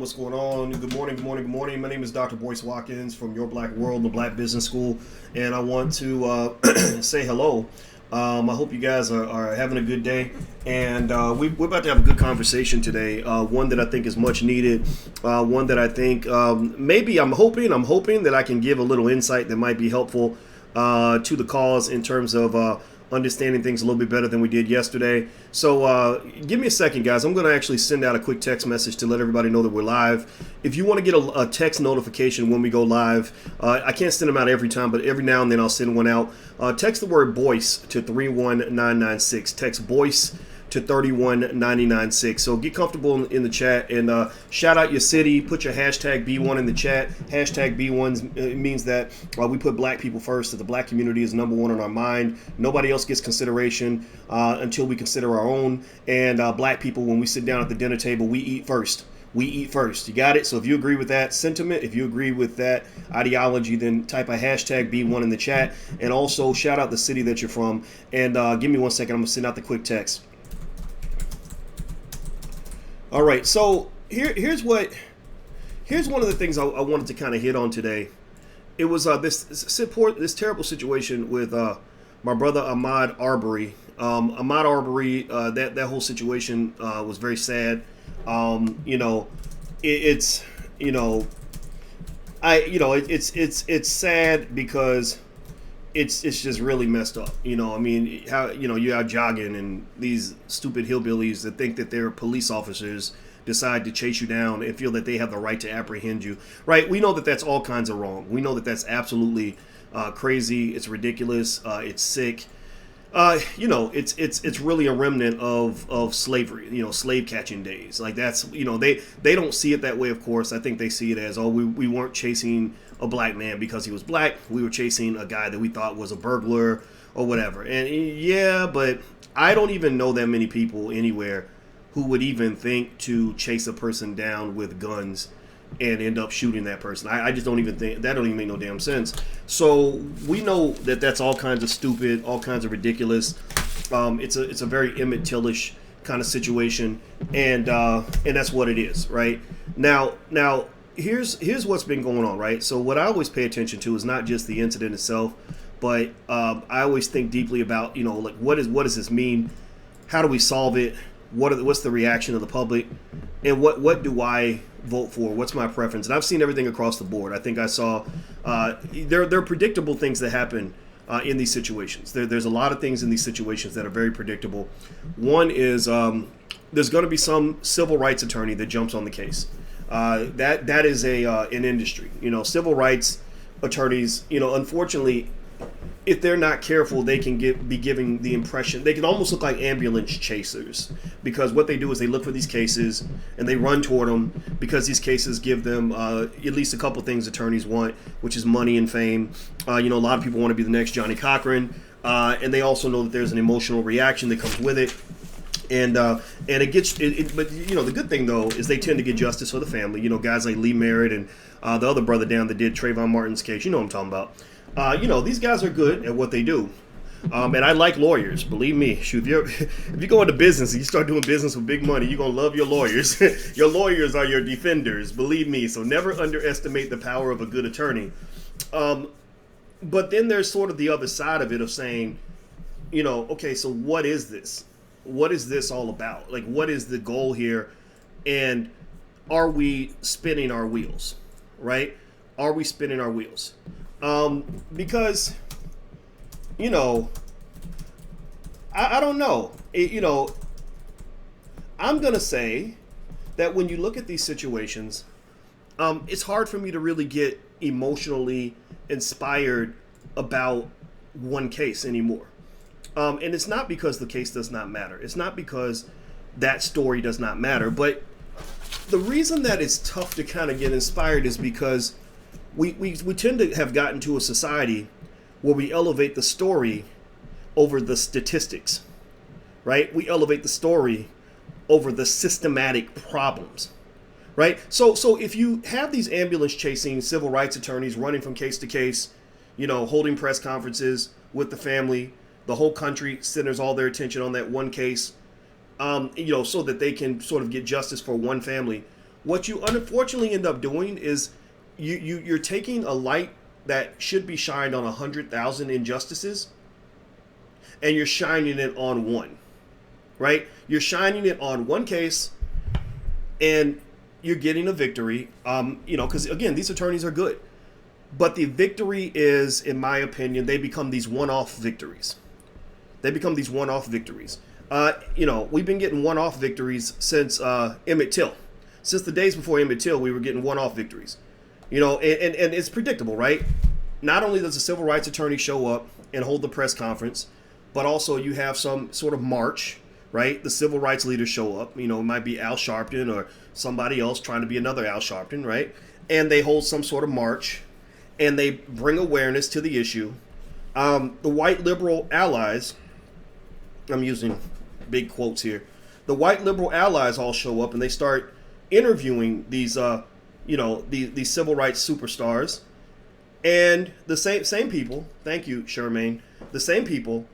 What's going on? Good morning, good morning, good morning. My name is Dr. Boyce Watkins from Your Black World, the Black Business School, and I want to say hello. I hope you guys are having a good day, and we're about to have a good conversation today. One that I think is much needed. One that I think maybe I'm hoping that I can give a little insight that might be helpful to the cause in terms of understanding things a little bit better than we did yesterday. So give me a second, guys. I'm going to actually send out a quick text message to let everybody know that we're live. If you want to get a text notification when we go live, I can't send them out every time, but every now and then I'll send one out. Text the word Boyce to 31996. Text Boyce to 31996. So get comfortable in the chat and shout out your city. Put your hashtag B1 in the chat. Hashtag B1 means that we put black people first, that the black community is number one on our mind. Nobody else gets consideration until we consider our own. And black people, when we sit down at the dinner table, we eat first. We eat first. You got it? So if you agree with that sentiment, if you agree with that ideology, then type a hashtag B1 in the chat. And also shout out the city that you're from. And give me 1 second. I'm going to send out the quick text. All right, so here's one of the things I wanted to kind of hit on today. It was this terrible situation with my brother Ahmaud Arbery. Ahmaud Arbery, that whole situation was very sad. It's sad because it's just really messed up. I mean, how you're out jogging and these stupid hillbillies that think that they're police officers decide to chase you down and feel that they have the right to apprehend you. Right? We know that that's all kinds of wrong. We know that that's absolutely crazy. It's ridiculous. It's sick. It's really a remnant of slavery, slave catching days. Like that's, they don't see it that way, of course. I think they see it as, we weren't chasing a black man because he was black. We were chasing a guy that we thought was a burglar or whatever. And yeah, but I don't even know that many people anywhere who would even think to chase a person down with guns and end up shooting that person. I just don't even think that don't even make no damn sense. So we know that that's all kinds of stupid, all kinds of ridiculous. It's a very Emmett Till-ish kind of situation, and that's what it is, right? Now here's what's been going on, right? So what I always pay attention to is not just the incident itself, but I always think deeply about like what does this mean? How do we solve it? What's the reaction of the public, and what do I vote for? What's my preference? And I've seen everything across the board. I think I saw there are predictable things that happen in these situations. There's a lot of things in these situations that are very predictable. One is there's going to be some civil rights attorney that jumps on the case. That is an industry. Civil rights attorneys. Unfortunately, if they're not careful, they can be giving the impression, they can almost look like ambulance chasers, because what they do is they look for these cases and they run toward them because these cases give them at least a couple things attorneys want, which is money and fame. A lot of people want to be the next Johnny Cochran, and they also know that there's an emotional reaction that comes with it. And it gets but the good thing though is they tend to get justice for the family. Guys like Lee Merritt and the other brother down that did Trayvon Martin's case. You know what I'm talking about. These guys are good at what they do. And I like lawyers, believe me. Shoot, if you go into business and you start doing business with big money, you're going to love your lawyers. Your lawyers are your defenders, believe me. So never underestimate the power of a good attorney. But then there's sort of the other side of it of saying, okay, so what is this? What is this all about? Like, what is the goal here? And are we spinning our wheels, right? Are we spinning our wheels? Because, I don't know. I'm going to say that when you look at these situations, it's hard for me to really get emotionally inspired about one case anymore. And it's not because the case does not matter. It's not because that story does not matter. But the reason that it's tough to kind of get inspired is because we tend to have gotten to a society where we elevate the story over the statistics, right? We elevate the story over the systematic problems, right? So if you have these ambulance chasing civil rights attorneys running from case to case, holding press conferences with the family, the whole country centers all their attention on that one case, so that they can sort of get justice for one family. What you unfortunately end up doing is you're taking a light that should be shined on 100,000 injustices, and you're shining it on one, right? You're shining it on one case, and you're getting a victory. Because again, these attorneys are good, but the victory is, in my opinion, they become these one-off victories. We've been getting one-off victories since Emmett Till. Since the days before Emmett Till, we were getting one-off victories. And it's predictable, right? Not only does a civil rights attorney show up and hold the press conference, but also you have some sort of march, right? The civil rights leaders show up. It might be Al Sharpton or somebody else trying to be another Al Sharpton, right? And they hold some sort of march, and they bring awareness to the issue. The white liberal allies, I'm using big quotes here, the white liberal allies all show up, and they start interviewing these these civil rights superstars, and the same people, thank you, Charmaine, the same people,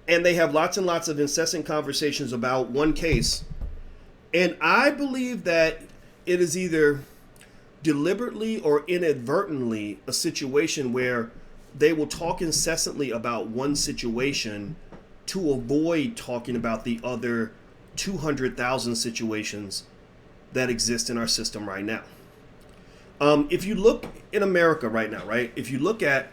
and they have lots and lots of incessant conversations about one case. And I believe that it is either deliberately or inadvertently a situation where they will talk incessantly about one situation to avoid talking about the other 200,000 situations that exist in our system right now. If you look in America right now, right? If you look at,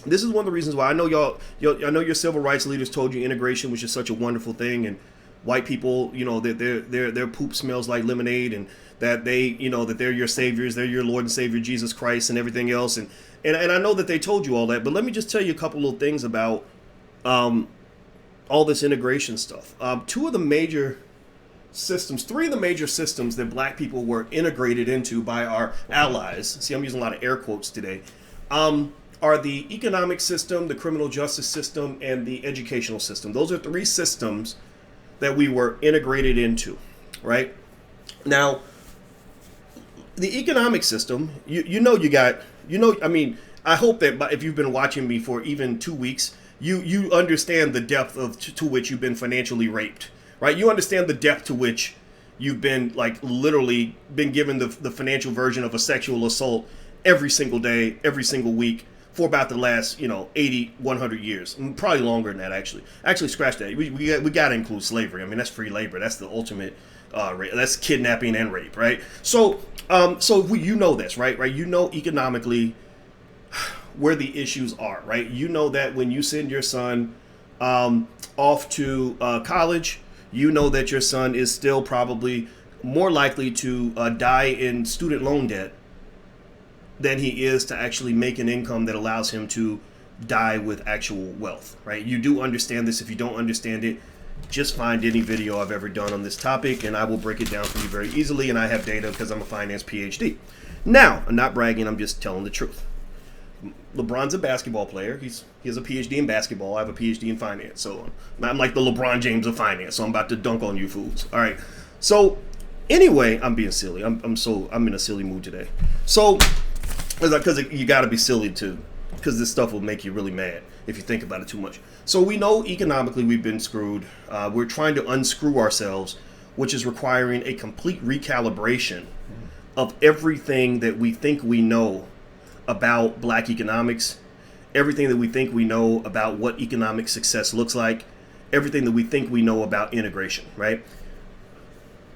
this is one of the reasons why I know I know your civil rights leaders told you integration was just such a wonderful thing, and white people, that their poop smells like lemonade, and that that they're your saviors, they're your Lord and Savior Jesus Christ, and everything else, and I know that they told you all that, but let me just tell you a couple little things about all this integration stuff. Three of the major systems that black people were integrated into by our allies, see, I'm using a lot of air quotes today, are the economic system, the criminal justice system, and the educational system. Those are three systems that we were integrated into, right? Now, the economic system, I hope that if you've been watching me for even 2 weeks, you understand the depth to which you've been financially raped, right? You understand the depth to which you've been, literally been given the financial version of a sexual assault every single day, every single week for about the last, 80, 100 years. Probably longer than that, actually. Actually, scratch that. We got to include slavery. I mean, that's free labor. That's the ultimate rape. That's kidnapping and rape, right? So you know this, right? You know economically where the issues are, right? You know that when you send your son off to college, you know that your son is still probably more likely to die in student loan debt than he is to actually make an income that allows him to die with actual wealth, right? You do understand this. If you don't understand it, just find any video I've ever done on this topic, and I will break it down for you very easily, and I have data because I'm a finance PhD. Now, I'm not bragging, I'm just telling the truth. LeBron's a basketball player. He has a PhD in basketball. I have a PhD in finance. So I'm like the LeBron James of finance. So I'm about to dunk on you fools. All right. So anyway, I'm being silly. I'm in a silly mood today. So because you got to be silly too, because this stuff will make you really mad if you think about it too much. So we know economically we've been screwed. We're trying to unscrew ourselves, which is requiring a complete recalibration of everything that we think we know about black economics, everything that we think we know about what economic success looks like, everything that we think we know about integration, right?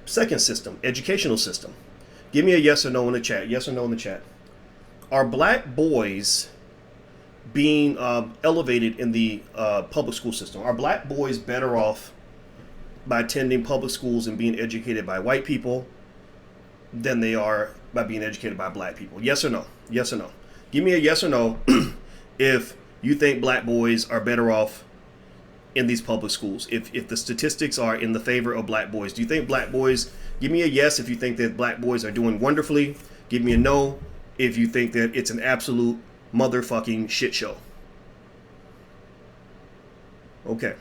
Second system, educational system. Give me a yes or no in the chat. Yes or no in the chat. Are black boys being elevated in the public school system? Are black boys better off by attending public schools and being educated by white people than they are by being educated by black people? Yes or no? Yes or no? Give me a yes or no if you think black boys are better off in these public schools. If the statistics are in the favor of black boys, do you think black boys, give me a yes if you think that black boys are doing wonderfully. Give me a no if you think that it's an absolute motherfucking shit show. Okay.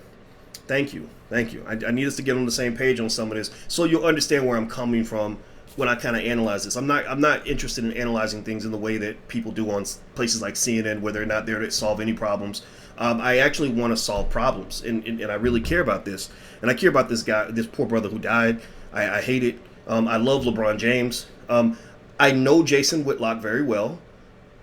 Thank you. I need us to get on the same page on some of this so you'll understand where I'm coming from when I kind of analyze this. I'm not interested in analyzing things in the way that people do on places like CNN, where they're not there to solve any problems. I actually want to solve problems, and I really care about this. And I care about this guy, this poor brother who died. I hate it. I love LeBron James. I know Jason Whitlock very well.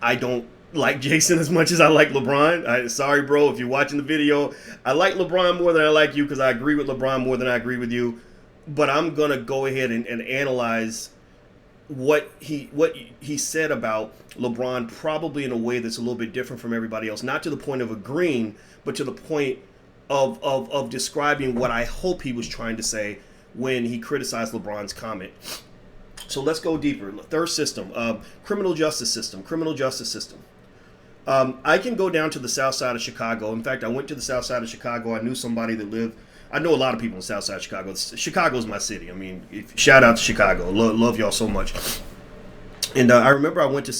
I don't like Jason as much as I like LeBron. Sorry, bro, if you're watching the video. I like LeBron more than I like you because I agree with LeBron more than I agree with you. But I'm gonna go ahead and analyze what he said about LeBron, probably in a way that's a little bit different from everybody else. Not to the point of agreeing, but to the point of describing what I hope he was trying to say when he criticized LeBron's comment. So let's go deeper. Third system, criminal justice system. I can go down to the south side of Chicago. In fact, I went to the south side of Chicago. I knew somebody that lived. I know a lot of people in the south side of Chicago. Chicago's my city. I mean, shout out to Chicago. Love y'all so much. And I remember I went to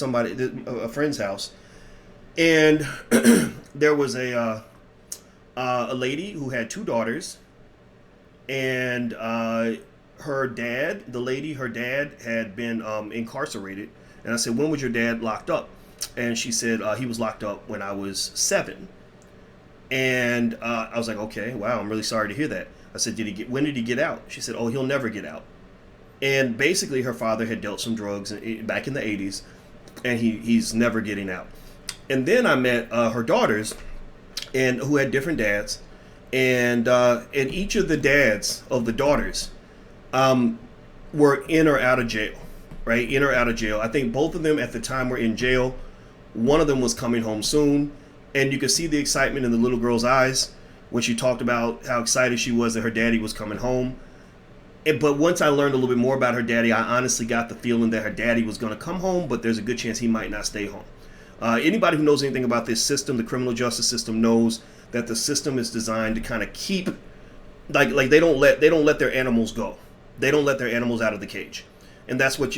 a friend's house, and there was a lady who had two daughters, and her dad had been incarcerated. And I said, when was your dad locked up? And she said, he was locked up when I was 7. And I was like, okay, wow, I'm really sorry to hear that. I said, when did he get out? She said, oh, he'll never get out. And basically her father had dealt some drugs back in the 80s, and he's never getting out. And then I met her daughters, and who had different dads, and each of the dads of the daughters were in or out of jail, right? In or out of jail. I think both of them at the time were in jail. One of them was coming home soon, and you could see the excitement in the little girl's eyes when she talked about how excited she was that her daddy was coming home. But once I learned a little bit more about her daddy, I honestly got the feeling that her daddy was going to come home, but there's a good chance he might not stay home. Anybody who knows anything about this system, the criminal justice system, knows that the system is designed to kind of keep, like they don't let their animals go. They don't let their animals out of the cage, and that's what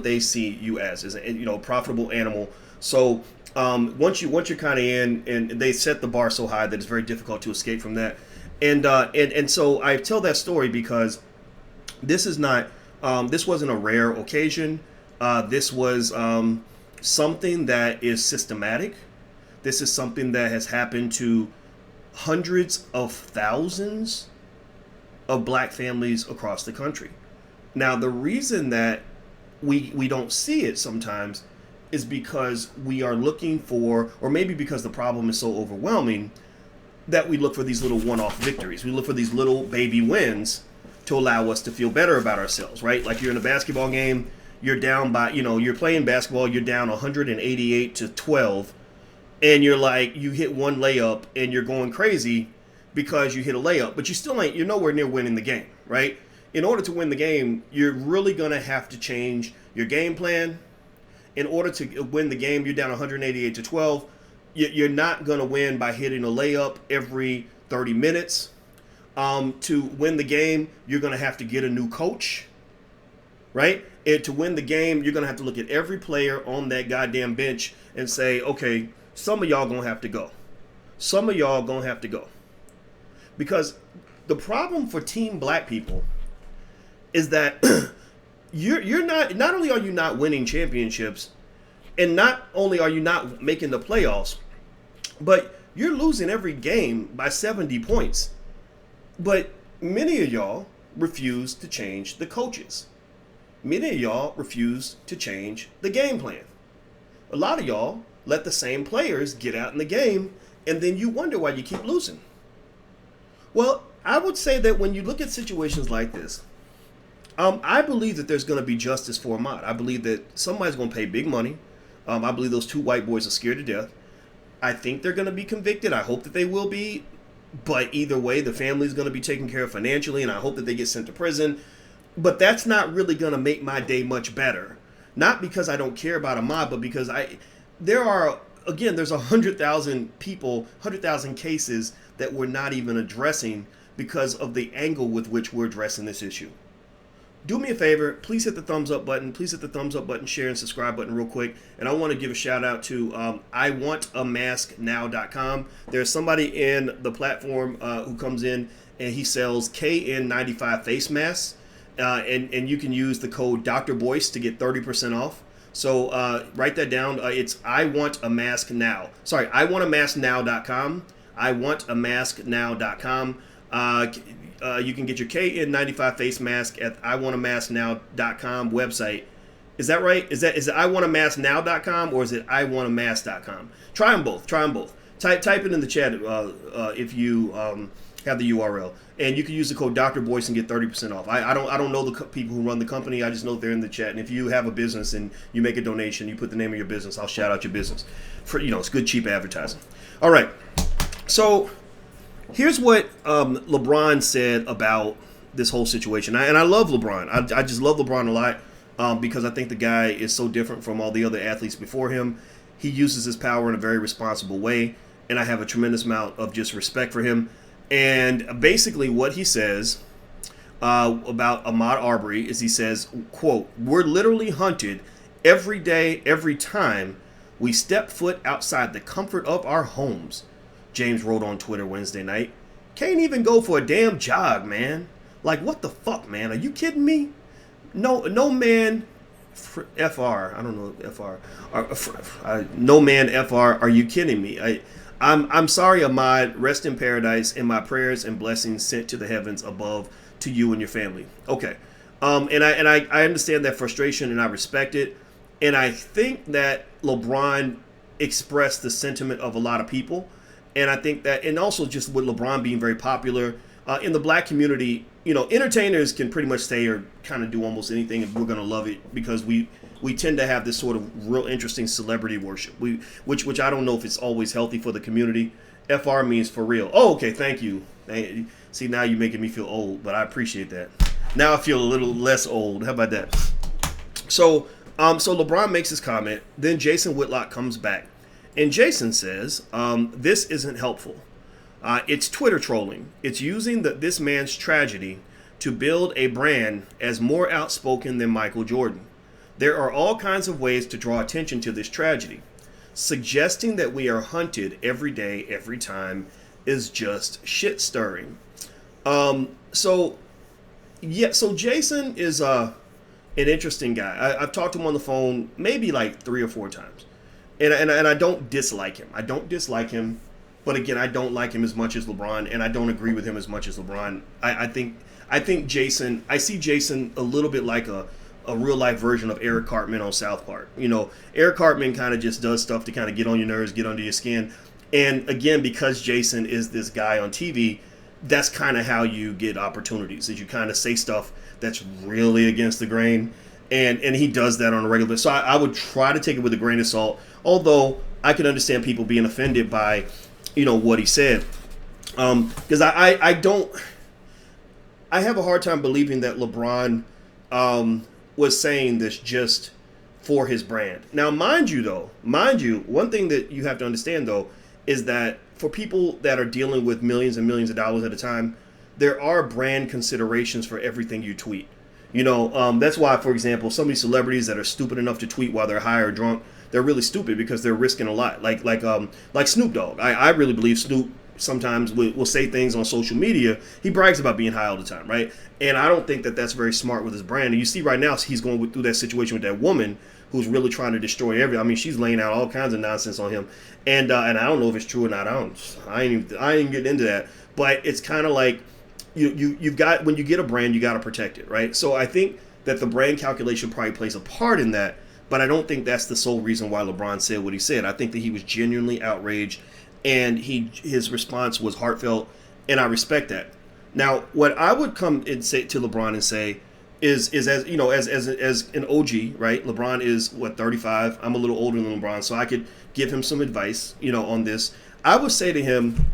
they see you as a profitable animal. So once you're kind of in, and they set the bar so high that it's very difficult to escape from that. And so I tell that story because this wasn't a rare occasion. This was something that is systematic. This is something that has happened to hundreds of thousands of black families across the country. Now, the reason that we don't see it sometimes is because we are looking for, or maybe because the problem is so overwhelming, that we look for these little one-off victories. We look for these little baby wins to allow us to feel better about ourselves, right? Like you're in a basketball game, you're down by, you're playing basketball, you're down 188-12, and you're like, you hit one layup and you're going crazy because you hit a layup, but you're nowhere near winning the game, right? In order to win the game, you're really going to have to change your game plan. In order to win the game, you're down 188-12. You're not going to win by hitting a layup every 30 minutes. To win the game, you're going to have to get a new coach, right? And to win the game, you're going to have to look at every player on that goddamn bench and say, okay, some of y'all going to have to go. Some of y'all going to have to go. Because the problem for team black people is that you're not only are you not winning championships, and not only are you not making the playoffs, but you're losing every game by 70 points. But many of y'all refuse to change the coaches. Many of y'all refuse to change the game plan. A lot of y'all let the same players get out in the game, and then you wonder why you keep losing. Well, I would say that when you look at situations like this, I believe that there's going to be justice for Ahmaud. I believe that somebody's going to pay big money. I believe those two white boys are scared to death. I think they're going to be convicted. I hope that they will be. But either way, the family's going to be taken care of financially, and I hope that they get sent to prison. But that's not really going to make my day much better. Not because I don't care about Ahmaud, but because there's 100,000 people, 100,000 cases that we're not even addressing because of the angle with which we're addressing this issue. Do me a favor, please hit the thumbs up button. Please hit the thumbs up button, share, and subscribe button real quick. And I want to give a shout out to iwantamasknow.com. There's somebody in the platform who comes in and he sells KN95 face masks. And you can use the code Dr. Boyce to get 30% off. So write that down. It's iwantamasknow. Sorry, iwantamasknow.com. iwantamasknow.com. You can get your KN95 face mask at iwantamasknow.com website. Is that right? Is it iwantamasknow.com or is it iwantamask.com? Try them both. Type it in the chat if you have the URL, and you can use the code Dr. Boyce and get 30% off. I don't know the people who run the company. I just know they're in the chat. And if you have a business and you make a donation, you put the name of your business, I'll shout out your business. For it's good cheap advertising. All right, so here's what LeBron said about this whole situation. And I love LeBron. I just love LeBron a lot because I think the guy is so different from all the other athletes before him. He uses his power in a very responsible way, and I have a tremendous amount of just respect for him. And basically what he says about Ahmaud Arbery is he says, quote, "We're literally hunted every day, every time we step foot outside the comfort of our homes," James wrote on Twitter Wednesday night. "Can't even go for a damn jog, man. Like, what the fuck, man? Are you kidding me? No man, FR, I don't know, FR, no man, FR, are you kidding me? I'm sorry, Ahmaud. Rest in paradise, and my prayers and blessings sent to the heavens above to you and your family." Okay, and I understand that frustration, and I respect it, and I think that LeBron expressed the sentiment of a lot of people, and I think that, and also just with LeBron being very popular in the black community, entertainers can pretty much say or kind of do almost anything, and we're gonna love it because we tend to have this sort of real interesting celebrity worship, which I don't know if it's always healthy for the community. FR means for real. Oh, okay, thank you. See, now you're making me feel old, but I appreciate that. Now I feel a little less old. How about that? So LeBron makes his comment. Then Jason Whitlock comes back, and Jason says, "This isn't helpful. It's Twitter trolling. It's using this man's tragedy to build a brand as more outspoken than Michael Jordan. There are all kinds of ways to draw attention to this tragedy. Suggesting that we are hunted every day, every time is just shit stirring." So Jason is an interesting guy. I've talked to him on the phone maybe like 3 or 4 times, and I don't dislike him. But again, I don't like him as much as LeBron, and I don't agree with him as much as LeBron. I think Jason. I see Jason a little bit like a real life version of Eric Cartman on South Park. Eric Cartman kind of just does stuff to kind of get on your nerves, get under your skin. And again, because Jason is this guy on TV, that's kind of how you get opportunities, is you kind of say stuff that's really against the grain. And he does that on a regular basis. So I would try to take it with a grain of salt, although I can understand people being offended by what he said, because I have a hard time believing that LeBron was saying this just for his brand. Now, mind you, one thing that you have to understand though is that for people that are dealing with millions and millions of dollars at a time, there are brand considerations for everything you tweet. That's why, for example, some of these celebrities that are stupid enough to tweet while they're high or drunk, they're really stupid because they're risking a lot. Like Snoop Dogg. I really believe Snoop sometimes will say things on social media. He brags about being high all the time, right? And I don't think that that's very smart with his brand. And you see right now he's going through that situation with that woman who's really trying to destroy everything. I mean, she's laying out all kinds of nonsense on him, and I don't know if it's true or not. I ain't getting into that. But it's kind of like you've got, when you get a brand, you got to protect it, right? So I think that the brand calculation probably plays a part in that. But I don't think that's the sole reason why LeBron said what he said. I think that he was genuinely outraged, and his response was heartfelt, and I respect that. Now, what I would come and say to LeBron and say is as an OG, right? LeBron is 35. I'm a little older than LeBron, so I could give him some advice, on this. I would say to him,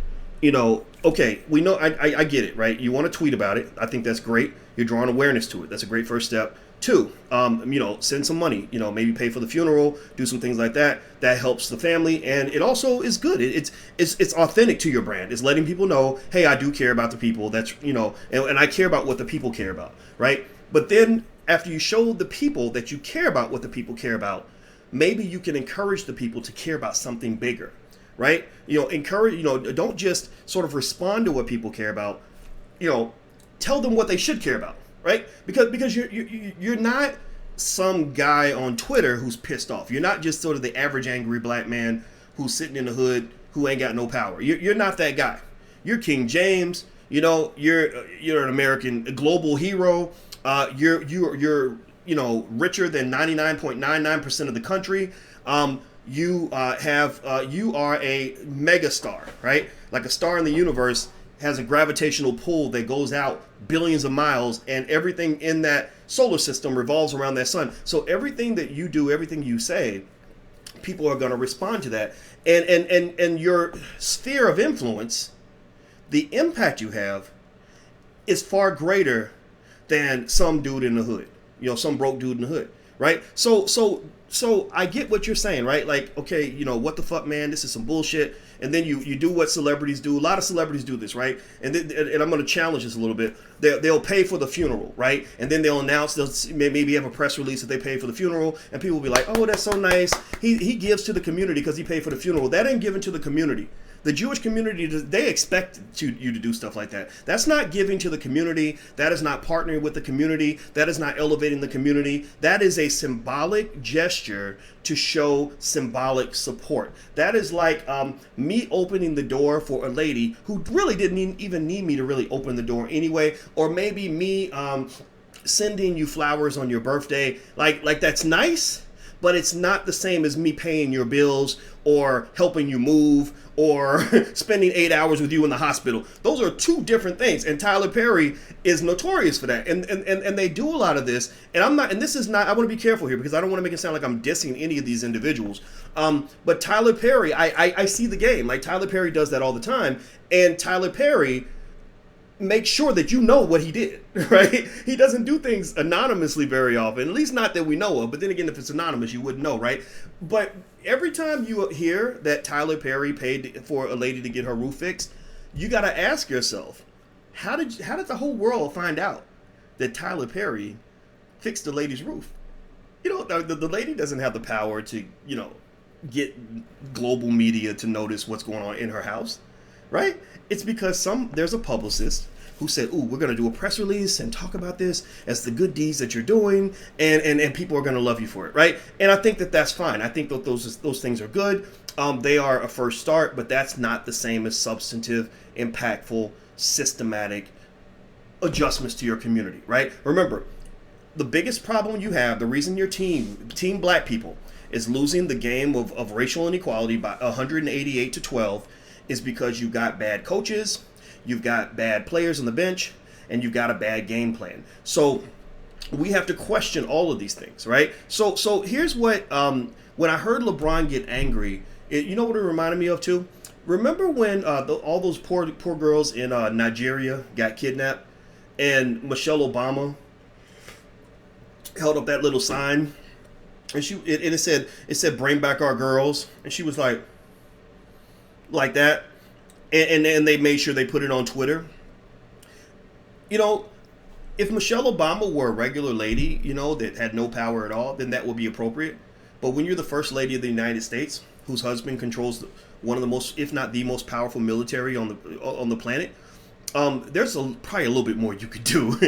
okay, we know, I get it, right? You want to tweet about it. I think that's great. You're drawing awareness to it. That's a great first step. 2, send some money, maybe pay for the funeral, do some things like that. That helps the family, and it also is good. It's authentic to your brand. It's letting people know, hey, I do care about the people. That's, and I care about what the people care about, right? But then after you show the people that you care about what the people care about, maybe you can encourage the people to care about something bigger, right? Encourage, don't just sort of respond to what people care about, tell them what they should care about. Right? Because you're not some guy on Twitter who's pissed off. You're not just sort of the average angry black man who's sitting in the hood who ain't got no power. You're not that guy. You're King James. you're an American, a global hero. You're richer than 99.99% of the country. You are a megastar, right? Like a star in the universe has a gravitational pull that goes out billions of miles, and everything in that solar system revolves around that sun. So everything that you do, everything you say, people are going to respond to that. And your sphere of influence, the impact you have, is far greater than some dude in the hood. Some broke dude in the hood, right? So I get what you're saying, right? Like, okay, what the fuck, man? This is some bullshit. And then you do what celebrities do. A lot of celebrities do this, right? And I'm going to challenge this a little bit. They'll pay for the funeral, right? And then they'll maybe have a press release that they paid for the funeral, and people will be like, oh, that's so nice. He gives to the community because he paid for the funeral. That ain't given to the community. The Jewish community, they expect you to do stuff like that. That's not giving to the community. That is not partnering with the community. That is not elevating the community. That is a symbolic gesture to show symbolic support. That is like me opening the door for a lady who really didn't even need me to really open the door anyway, or maybe me sending you flowers on your birthday. Like that's nice, but it's not the same as me paying your bills or helping you move or spending 8 hours with you in the hospital. Those are two different things. And Tyler Perry is notorious for that. And they do a lot of this. And I want to be careful here because I don't want to make it sound like I'm dissing any of these individuals. But Tyler Perry, I see the game. Like Tyler Perry does that all the time. And Tyler Perry make sure that you know what he did, right? He doesn't do things anonymously very often, at least not that we know of. But then again, if it's anonymous, you wouldn't know, right? But every time you hear that Tyler Perry paid for a lady to get her roof fixed, you got to ask yourself, how did the whole world find out that Tyler Perry fixed the lady's roof? The lady doesn't have the power to, get global media to notice what's going on in her house, right? It's because there's a publicist who said, ooh, we're going to do a press release and talk about this as the good deeds that you're doing, and people are going to love you for it, right? And I think that that's fine. I think that those things are good. They are a first start, but that's not the same as substantive, impactful, systematic adjustments to your community, right? Remember, the biggest problem you have, the reason your team black people, is losing the game of racial inequality by 188 to 12 is because you got bad coaches, you've got bad players on the bench, and you've got a bad game plan. So we have to question all of these things, right? So here's what, when I heard LeBron get angry, you know what it reminded me of too? Remember when all those poor girls in Nigeria got kidnapped, and Michelle Obama held up that little sign, and it said bring back our girls, and she was like that, and they made sure they put it on Twitter. If Michelle Obama were a regular lady, that had no power at all, then that would be appropriate. But when you're the first lady of the United States, whose husband controls one of the most, if not the most powerful military on the planet, there's probably a little bit more you could do.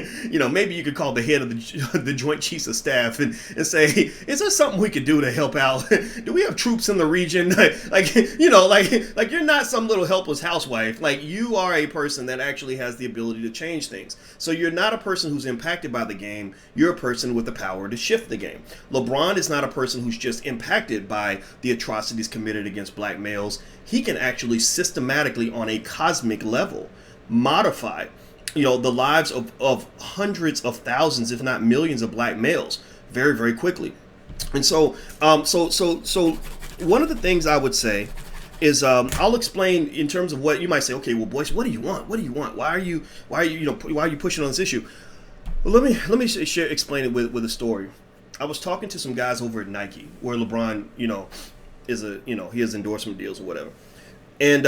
Maybe you could call the head of the Joint Chiefs of Staff and say, is there something we could do to help out? Do we have troops in the region? Like you're not some little helpless housewife. Like, you are a person that actually has the ability to change things. So you're not a person who's impacted by the game. You're a person with the power to shift the game. LeBron is not a person who's just impacted by the atrocities committed against black males. He can actually systematically, on a cosmic level, modify the lives of hundreds of thousands, if not millions, of black males very, very quickly. And so one of the things I would say is, I'll explain in terms of what you might say. Okay, well, Boyce, what do you want? Why are you pushing on this issue? Well, let me explain it with a story. I was talking to some guys over at Nike, where LeBron he has endorsement deals or whatever. And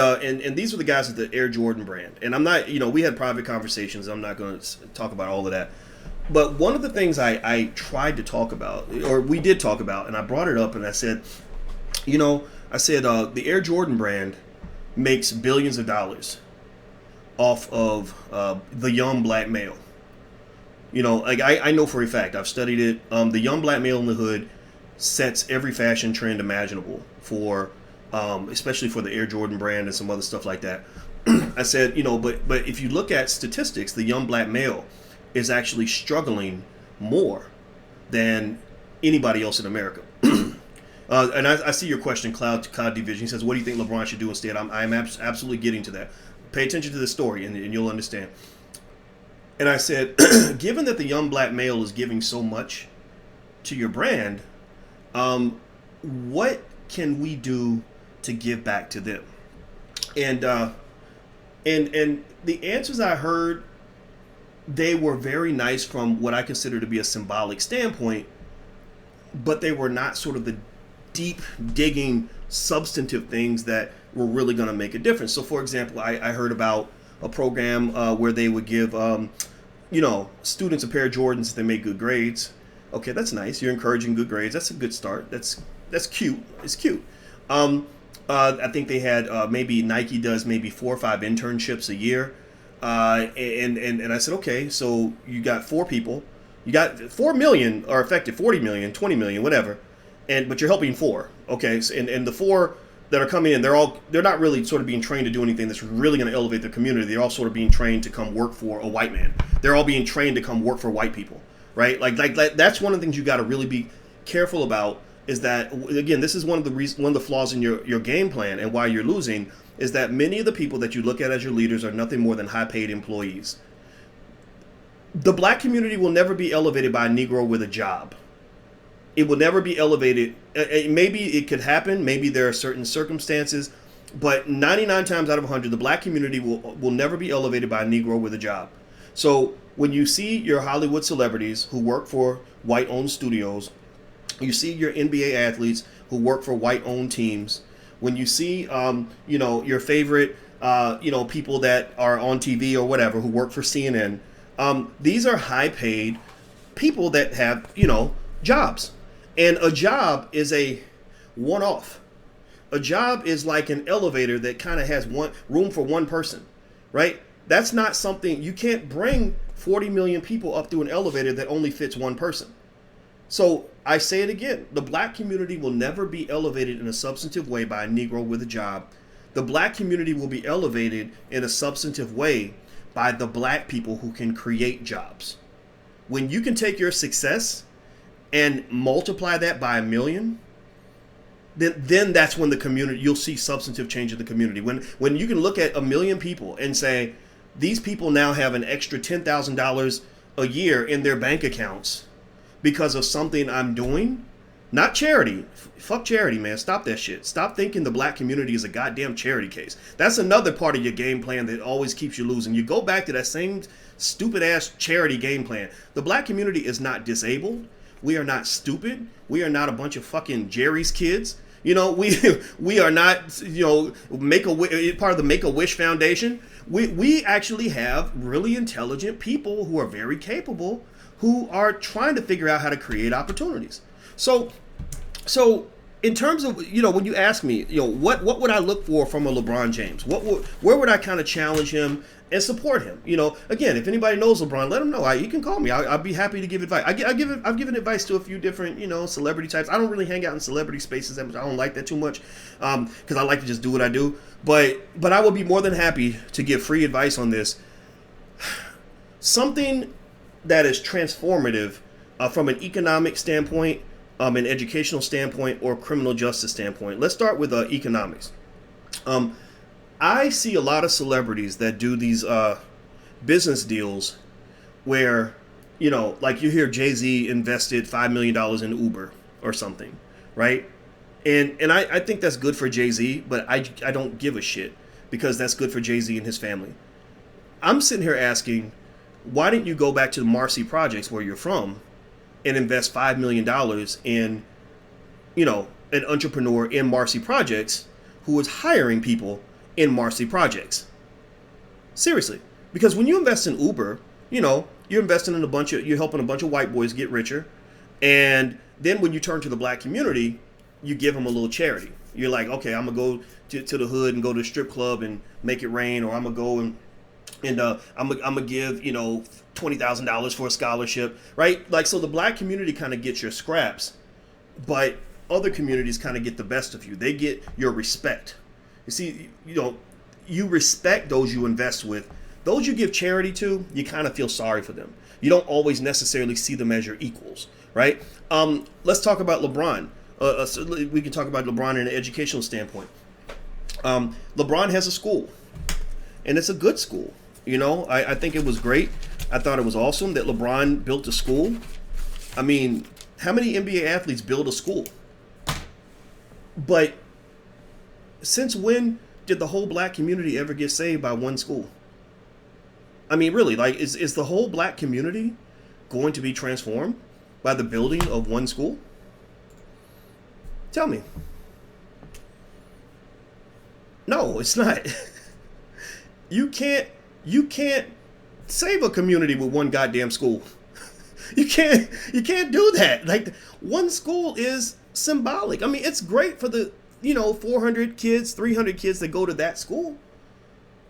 these are the guys at the Air Jordan brand. And I'm not, we had private conversations. I'm not going to talk about all of that. But one of the things I tried to talk about, or we did talk about, and I brought it up, and I said, the Air Jordan brand makes billions of dollars off of the young black male. I know for a fact, I've studied it. The young black male in the hood sets every fashion trend imaginable for especially for the Air Jordan brand and some other stuff like that. I said, but if you look at statistics, the young black male is actually struggling more than anybody else in America. And I see your question, Cloud Division. He says, what do you think LeBron should do instead? I'm absolutely getting to that. Pay attention to this story, and you'll understand. And I said, given that the young black male is giving so much to your brand, what can we do to give back to them? And the answers I heard, they were very nice from what I consider to be a symbolic standpoint, but they were not sort of the deep digging substantive things that were really going to make a difference. So for example, I heard about a program where they would give students a pair of Jordans if they make good grades. Okay, that's nice. You're encouraging good grades. That's a good start. That's cute. It's cute. I think they had maybe Nike does maybe 4 or 5 internships a year. And I said, okay, so you got 4 people. You got 4 million are affected, 40 million, 20 million, whatever. But you're helping 4. Okay, so, and the 4 that are coming in, they're not really sort of being trained to do anything that's really going to elevate their community. They're all sort of being trained to come work for a white man. They're all being trained to come work for white people, right? Like that's one of the things you got to really be careful about. Is that, again, this is one of the flaws in your game plan and why you're losing, is that many of the people that you look at as your leaders are nothing more than high-paid employees. The black community will never be elevated by a Negro with a job. It will never be elevated. Maybe it could happen. Maybe there are certain circumstances. But 99 times out of 100, the black community will never be elevated by a Negro with a job. So when you see your Hollywood celebrities who work for white-owned studios, you see your NBA athletes who work for white-owned teams, when you see, your favorite, people that are on TV or whatever who work for CNN, these are high-paid people that have, jobs. And a job is a one-off. A job is like an elevator that kind of has room for one person, right? That's not something, you can't bring 40 million people up through an elevator that only fits one person. So I say it again, the black community will never be elevated in a substantive way by a Negro with a job. The black community will be elevated in a substantive way by the black people who can create jobs. When you can take your success and multiply that by 1 million, then that's when the community, you'll see substantive change in the community. When you can look at 1 million people and say, these people now have an extra $10,000 a year in their bank accounts because of something I'm doing, not charity. Fuck charity, man. Stop that shit. Stop thinking the black community is a goddamn charity case. That's another part of your game plan that always keeps you losing. You go back to that same stupid ass charity game plan. The black community is not disabled. We are not stupid. We are not a bunch of fucking Jerry's kids. We are not, part of the Make-A-Wish Foundation. We actually have really intelligent people who are very capable, who are trying to figure out how to create opportunities. So in terms of, when you ask me, what would I look for from a LeBron James? Where would I kind of challenge him and support him? Again, if anybody knows LeBron, let him know. You can call me. I'll be happy to give advice. I've given advice to a few different, celebrity types. I don't really hang out in celebrity spaces that much. I don't like that too much, because I like to just do what I do. But I would be more than happy to give free advice on this. Something that is transformative from an economic standpoint, an educational standpoint, or criminal justice standpoint. Let's start with economics. I see a lot of celebrities that do these business deals where, like you hear Jay-Z invested $5 million in Uber or something, right? And I think that's good for Jay-Z, but I don't give a shit, because that's good for Jay-Z and his family. I'm sitting here asking, why didn't you go back to the Marcy Projects where you're from and invest $5 million in, an entrepreneur in Marcy Projects who was hiring people in Marcy Projects? Seriously. Because when you invest in Uber, you're investing in you're helping a bunch of white boys get richer. And then when you turn to the black community, you give them a little charity. You're like, okay, I'm going to go to the hood and go to a strip club and make it rain, or I'm going to go and I'm gonna give $20,000 for a scholarship, right? Like, so the black community kind of gets your scraps, but other communities kind of get the best of you. They get your respect. You see, you respect those you invest with. Those you give charity to, you kind of feel sorry for them. You don't always necessarily see them as your equals, right? Let's talk about LeBron. So we can talk about LeBron in an educational standpoint. LeBron has a school, and it's a good school. I think it was great. I thought it was awesome that LeBron built a school. I mean, how many NBA athletes build a school? But since when did the whole black community ever get saved by one school? I mean, really, like, is the whole black community going to be transformed by the building of one school? Tell me. No, it's not. You can't save a community with one goddamn school. You can't do that. Like, one school is symbolic. I mean, it's great for the 400 kids, 300 kids that go to that school.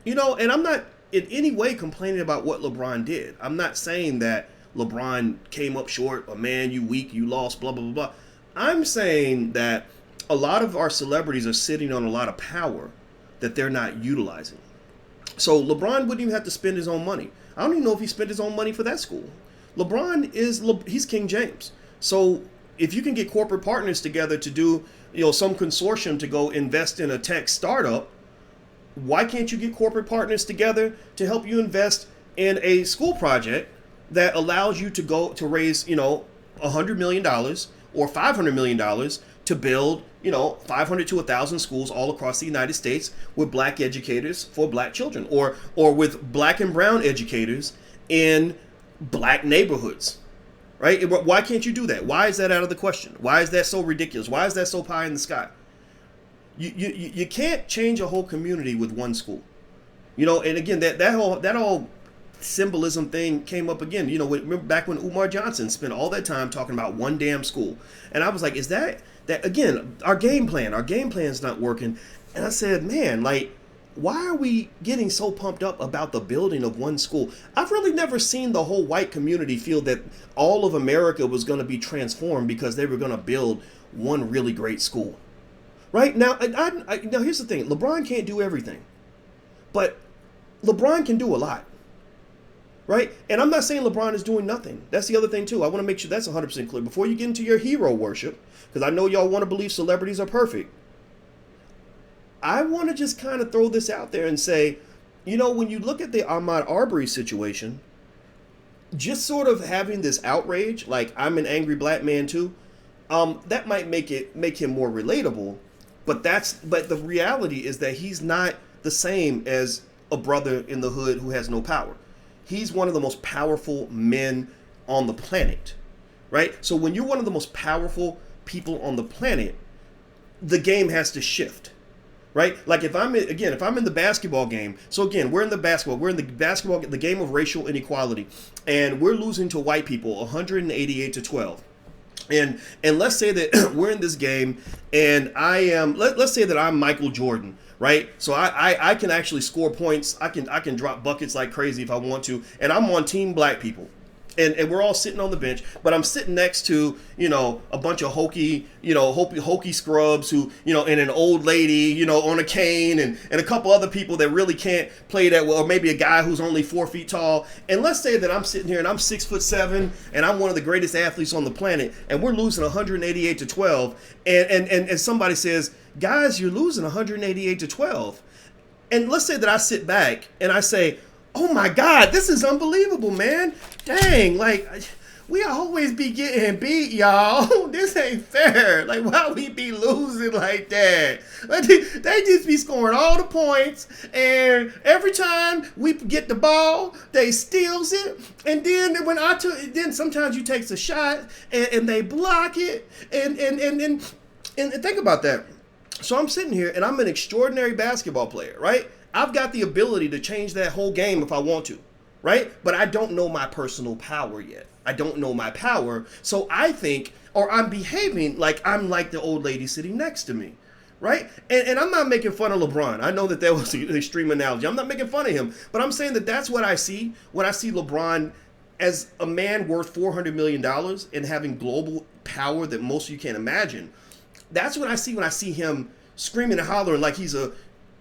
And I'm not in any way complaining about what LeBron did. I'm not saying that LeBron came up short, or man, you weak, you lost, blah, blah, blah, blah. I'm saying that a lot of our celebrities are sitting on a lot of power that they're not utilizing. So LeBron wouldn't even have to spend his own money. I don't even know if he spent his own money for that school. He's King James. So if you can get corporate partners together to do, some consortium to go invest in a tech startup, why can't you get corporate partners together to help you invest in a school project that allows you to go to raise, $100 million or $500 million to build, 500 to 1,000 schools all across the United States with black educators for black children, or with black and brown educators in black neighborhoods, right? Why can't you do that? Why is that out of the question? Why is that so ridiculous? Why is that so pie in the sky? You can't change a whole community with one school, and again, that whole symbolism thing came up again. Remember back when Umar Johnson spent all that time talking about one damn school, and I was like, is that again our game plan's not working? And I said, man, like, why are we getting so pumped up about the building of one school? I've really never seen the whole white community feel that all of America was going to be transformed because they were going to build one really great school. Right now, now here's the thing: LeBron can't do everything, but LeBron can do a lot, right? And I'm not saying LeBron is doing nothing. That's the other thing too. I want to make sure that's 100% clear before you get into your hero worship, because I know y'all want to believe celebrities are perfect. I want to just kind of throw this out there and say, when you look at the Ahmaud Arbery situation, just sort of having this outrage, like I'm an angry black man too, that might make him more relatable. But the reality is that he's not the same as a brother in the hood who has no power. He's one of the most powerful men on the planet, right? So when you're one of the most powerful people on the planet, the game has to shift, right? Like if I'm in the basketball game. So again, we're in the game of racial inequality, and we're losing to white people 188 to 12. And let's say that we're in this game, and let's say that I'm Michael Jordan, right? So I can actually score points. I can drop buckets like crazy if I want to, and I'm on team black people. And we're all sitting on the bench, but I'm sitting next to, a bunch of hokey scrubs who, and an old lady, on a cane, and a couple other people that really can't play that well, or maybe a guy who's only 4 feet tall. And let's say that I'm sitting here and I'm 6'7", and I'm one of the greatest athletes on the planet, and we're losing 188 to 12. And somebody says, guys, you're losing 188 to 12. And let's say that I sit back and I say, oh my God, this is unbelievable, man. Dang, like, we always be getting beat, y'all. This ain't fair. Like, why we be losing like that? They just be scoring all the points, and every time we get the ball, they steals it. And then then sometimes you takes a shot and they block it. And think about that. So I'm sitting here and I'm an extraordinary basketball player, right? I've got the ability to change that whole game if I want to, right? But I don't know my personal power yet. I don't know my power. So I think, or I'm behaving like I'm like the old lady sitting next to me, right? And I'm not making fun of LeBron. I know that was an extreme analogy. I'm not making fun of him, but I'm saying that that's what I see when I see LeBron as a man worth $400 million and having global power that most of you can't imagine. That's what I see when I see him screaming and hollering like he's a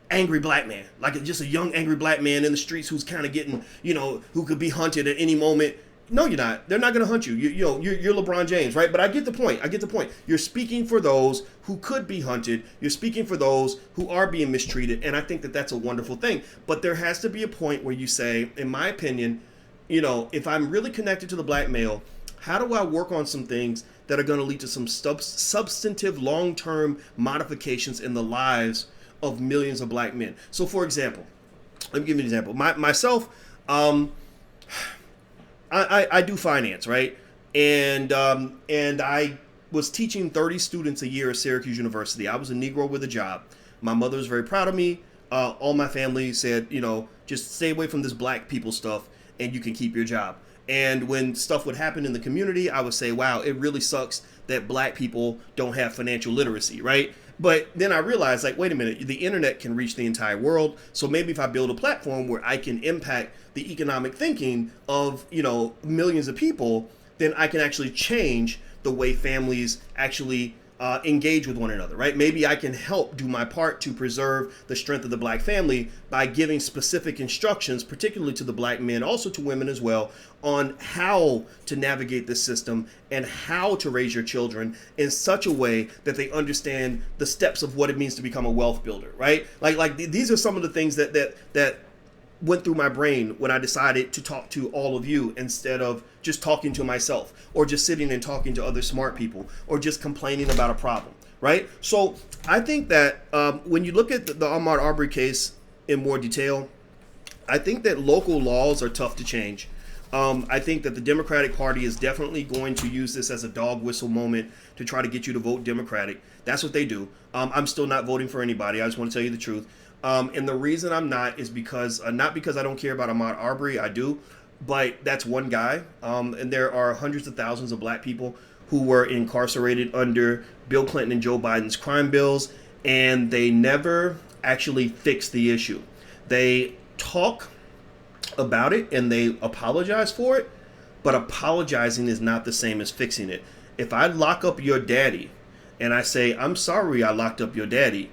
angry black man, like just a young angry black man in the streets who's kind of getting, who could be hunted at any moment. No, you're not. They're not going to hunt you. You're LeBron James, right? But I get the point. You're speaking for those who could be hunted. You're speaking for those who are being mistreated, and I think that that's a wonderful thing. But there has to be a point where you say, in my opinion, if I'm really connected to the black male, how do I work on some things that are going to lead to some substantive long-term modifications in the lives of millions of black men? So, for example, let me give you an example. Myself, I do finance, right? And I was teaching 30 students a year at Syracuse University. I was a Negro with a job. My mother was very proud of me. All my family said, just stay away from this black people stuff and you can keep your job. And when stuff would happen in the community, I would say, wow, it really sucks that black people don't have financial literacy, right? But then I realized, like, wait a minute, the internet can reach the entire world. So maybe if I build a platform where I can impact the economic thinking of, millions of people, then I can actually change the way families actually engage with one another, right? Maybe I can help do my part to preserve the strength of the black family by giving specific instructions, particularly to the black men, also to women as well, on how to navigate this system and how to raise your children in such a way that they understand the steps of what it means to become a wealth builder, right? Like these are some of the things that went through my brain when I decided to talk to all of you instead of just talking to myself or just sitting and talking to other smart people or just complaining about a problem, right? So I think that when you look at the Ahmaud Arbery case in more detail, I think that local laws are tough to change. I think that the Democratic Party is definitely going to use this as a dog whistle moment to try to get you to vote Democratic. That's what they do. I'm still not voting for anybody. I just want to tell you the truth. And the reason I'm not is because, not because I don't care about Ahmaud Arbery, I do, but that's one guy. And there are hundreds of thousands of black people who were incarcerated under Bill Clinton and Joe Biden's crime bills, and they never actually fixed the issue. They talk about it and they apologize for it, but apologizing is not the same as fixing it. If I lock up your daddy and I say, I'm sorry I locked up your daddy,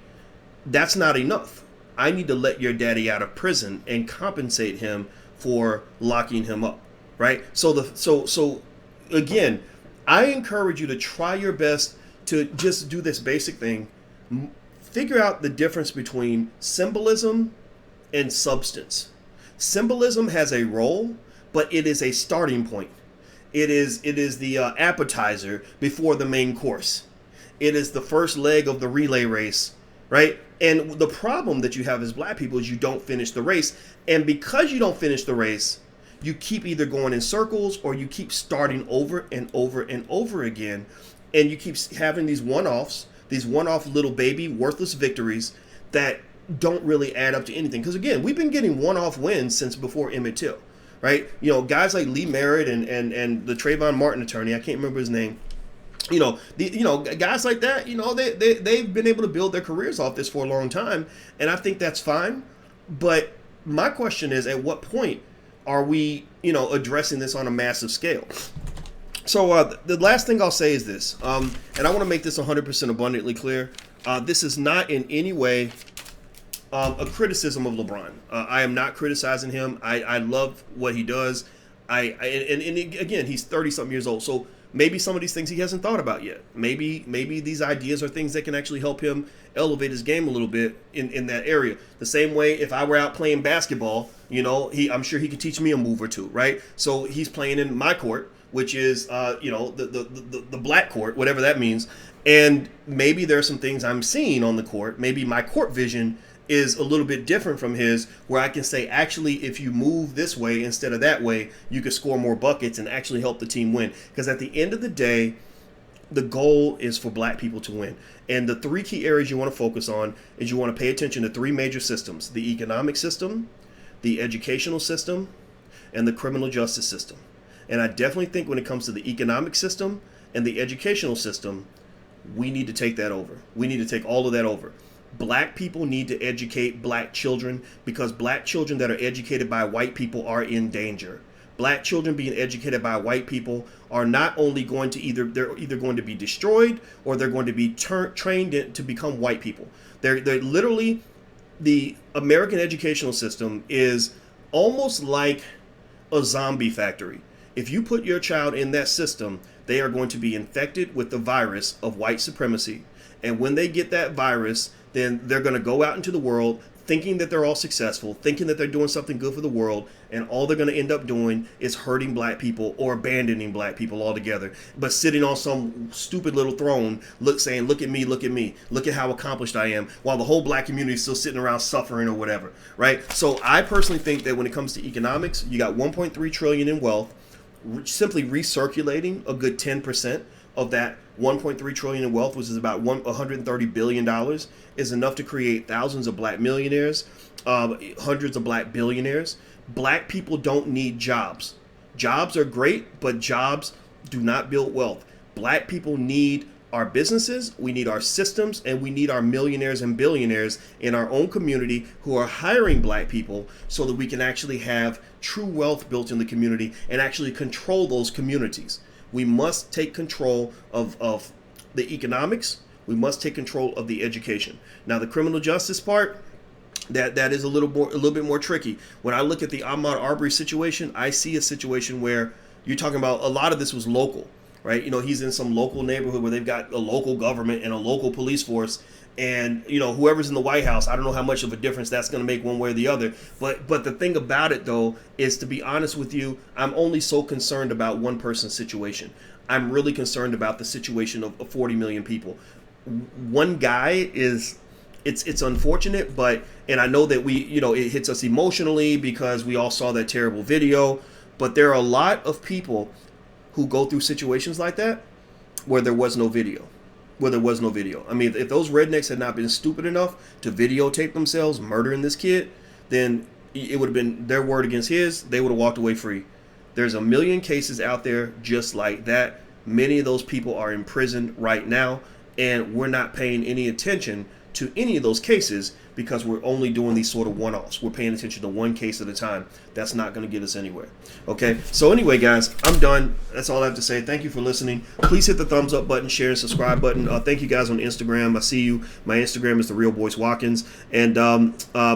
that's not enough. I need to let your daddy out of prison and compensate him for locking him up, right? So again, I encourage you to try your best to just do this basic thing. Figure out the difference between symbolism and substance. Symbolism has a role, but it is a starting point. It is the appetizer before the main course. It is the first leg of the relay race, right? And the problem that you have as black people is you don't finish the race. And because you don't finish the race, you keep either going in circles or you keep starting over and over and over again. And you keep having these one-offs, these one-off little baby worthless victories that don't really add up to anything. Because again, we've been getting one-off wins since before Emmett Till, right? Guys like Lee Merritt and the Trayvon Martin attorney, I can't remember his name. Guys like that, they've been able to build their careers off this for a long time. And I think that's fine. But my question is, at what point are we, addressing this on a massive scale? So the last thing I'll say is this, and I want to make this 100% abundantly clear. This is not in any way a criticism of LeBron. I am not criticizing him. I love what he does. And again, he's 30-something years old. So maybe some of these things he hasn't thought about yet. Maybe these ideas are things that can actually help him elevate his game a little bit in that area. The same way if I were out playing basketball, I'm sure he could teach me a move or two, right? So he's playing in my court, which is the black court, whatever that means. And maybe there are some things I'm seeing on the court. Maybe my court vision is a little bit different from his, where I can say, actually, if you move this way instead of that way, you could score more buckets and actually help the team win. Because at the end of the day, the goal is for black people to win. And the three key areas you want to focus on is you want to pay attention to three major systems: the economic system, the educational system, and the criminal justice system. And I definitely think when it comes to the economic system and the educational system, we need to take that over. We need to take all of that over. Black people need to educate black children, because black children that are educated by white people are in danger. Black children being educated by white people are not only going to they're either going to be destroyed or they're going to be trained to become white people. They're literally the American educational system is almost like a zombie factory. If you put your child in that system, they are going to be infected with the virus of white supremacy. And when they get that virus, then they're going to go out into the world thinking that they're all successful, thinking that they're doing something good for the world, and all they're going to end up doing is hurting black people or abandoning black people altogether, but sitting on some stupid little throne, saying, look at me, look at how accomplished I am, while the whole black community is still sitting around suffering or whatever, right? So I personally think that when it comes to economics, you got 1.3 trillion in wealth. Simply recirculating a good 10% of that 1.3 trillion in wealth, which is about $130 billion, is enough to create thousands of black millionaires, hundreds of black billionaires. Black people don't need jobs. Jobs are great, but jobs do not build wealth. Black people need our businesses, we need our systems, and we need our millionaires and billionaires in our own community who are hiring black people so that we can actually have true wealth built in the community and actually control those communities. We must take control of the economics. We must take control of the education. Now, the criminal justice part, that is a little bit more tricky. When I look at the Ahmaud Arbery situation, I see a situation where you're talking about a lot of this was local, right? You know, he's in some local neighborhood where they've got a local government and a local police force, and you know, whoever's in the White House, I don't know how much of a difference that's going to make one way or the other. But the thing about it though is, to be honest with you, I'm only so concerned about one person's situation. I'm really concerned about the situation of 40 million people. One guy is, it's unfortunate, but, and I know that it hits us emotionally because we all saw that terrible video, but there are a lot of people who go through situations like that where there was no video. I mean, if those rednecks had not been stupid enough to videotape themselves murdering this kid, then it would have been their word against his. They would have walked away free. There's a million cases out there just like that. Many of those people are in prison right now, and we're not paying any attention to any of those cases because we're only doing these sort of one-offs. We're paying attention to one case at a time. That's not going to get us anywhere. Okay, so anyway, guys, I'm done. That's all I have to say. Thank you for listening. Please hit the thumbs up button, share, and subscribe button. Thank you guys on Instagram. I see you. My Instagram is The Real Boyce Watkins. And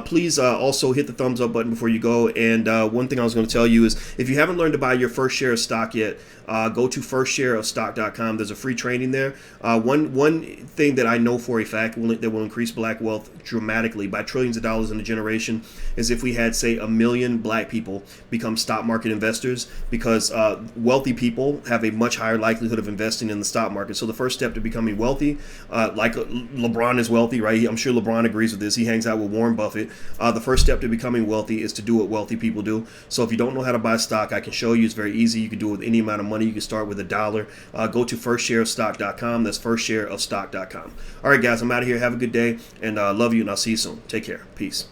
please also hit the thumbs up button before you go. And one thing I was going to tell you is, if you haven't learned to buy your first share of stock yet, go to firstshareofstock.com. There's a free training there. One thing that I know for a fact that will increase black wealth dramatically by trillions of dollars in a generation is if we had, say, 1 million black people become stock market investors, because wealthy people have a much higher likelihood of investing in the stock market. So the first step to becoming wealthy, like LeBron is wealthy, right? I'm sure LeBron agrees with this. He hangs out with Warren Buffett. The first step to becoming wealthy is to do what wealthy people do. So if you don't know how to buy stock, I can show you. It's very easy. You can do it with any amount of money. You can start with $1. Go to firstshareofstock.com. That's firstshareofstock.com. All right, guys, I'm out of here. Have a good day, and love you, and I'll see you soon. Take care. Peace.